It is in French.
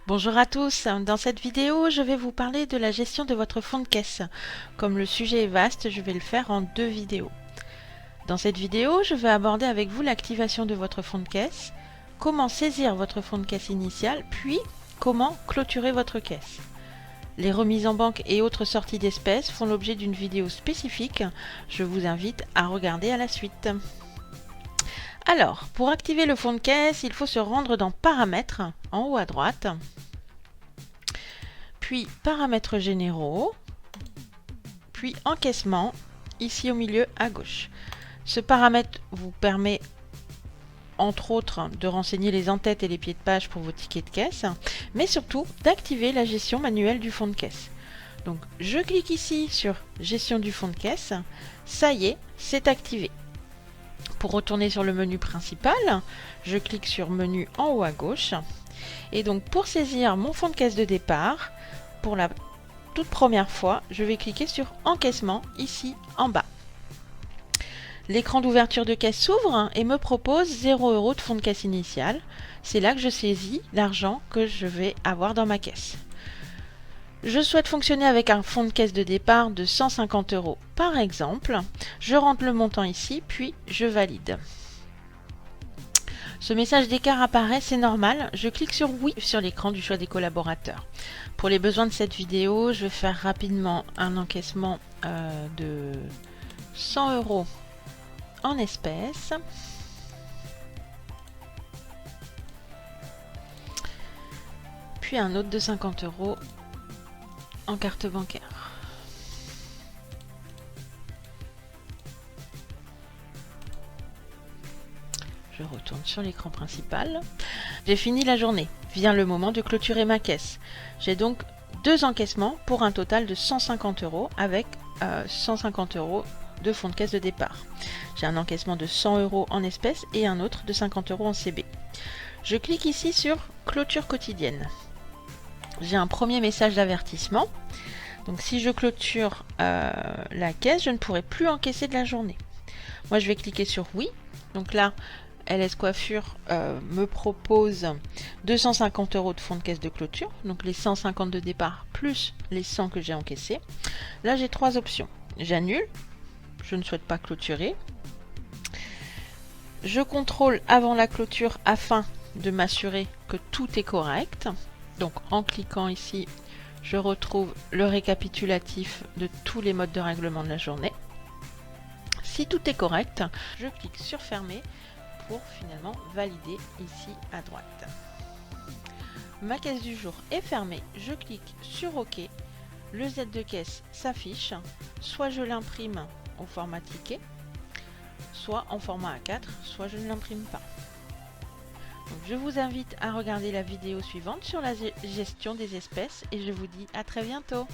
Bonjour à tous, dans cette vidéo je vais vous parler de la gestion de votre fonds de caisse. Comme le sujet est vaste, je vais le faire en deux vidéos. Dans cette vidéo, je vais aborder avec vous l'activation de votre fonds de caisse, comment saisir votre fonds de caisse initial, puis comment clôturer votre caisse. Les remises en banque et autres sorties d'espèces font l'objet d'une vidéo spécifique, je vous invite à regarder à la suite. Alors, pour activer le fonds de caisse, il faut se rendre dans Paramètres, en haut à droite, puis Paramètres généraux, puis Encaissement, ici au milieu à gauche. Ce paramètre vous permet entre autres de renseigner les en-têtes et les pieds de page pour vos tickets de caisse, mais surtout d'activer la gestion manuelle du fonds de caisse. Donc je clique ici sur Gestion du fonds de caisse, ça y est, c'est activé. Pour retourner sur le menu principal, je clique sur Menu en haut à gauche. Et donc pour saisir mon fonds de caisse de départ, pour la toute première fois, je vais cliquer sur Encaissement ici en bas. L'écran d'ouverture de caisse s'ouvre et me propose 0 € de fonds de caisse initial. C'est là que je saisis l'argent que je vais avoir dans ma caisse. Je souhaite fonctionner avec un fonds de caisse de départ de 150 € par exemple. Je rentre le montant ici, puis je valide. Ce message d'écart apparaît, c'est normal. Je clique sur oui sur l'écran du choix des collaborateurs. Pour les besoins de cette vidéo, je vais faire rapidement un encaissement de 100 € en espèces. Puis un autre de 50 € en carte bancaire. Je retourne sur l'écran principal. J'ai fini la journée. Vient le moment de clôturer ma caisse. J'ai donc deux encaissements pour un total de 150 € avec 150 € de fonds de caisse de départ. J'ai un encaissement de 100 € en espèces et un autre de 50 € en CB. Je clique ici sur Clôture quotidienne. J'ai un premier message d'avertissement. Donc si je clôture la caisse, je ne pourrai plus encaisser de la journée. Moi je vais cliquer sur oui. Donc là, LS Coiffure me propose 250 € de fonds de caisse de clôture. Donc les 150 de départ plus les 100 que j'ai encaissés. Là j'ai trois options. J'annule. Je ne souhaite pas clôturer. Je contrôle avant la clôture afin de m'assurer que tout est correct. Donc en cliquant ici, je retrouve le récapitulatif de tous les modes de règlement de la journée. Si tout est correct, je clique sur Fermer pour finalement valider ici à droite. Ma caisse du jour est fermée, je clique sur OK. Le Z de caisse s'affiche, soit je l'imprime au format ticket, soit en format A4, soit je ne l'imprime pas. Donc, je vous invite à regarder la vidéo suivante sur la gestion des espèces et je vous dis à très bientôt.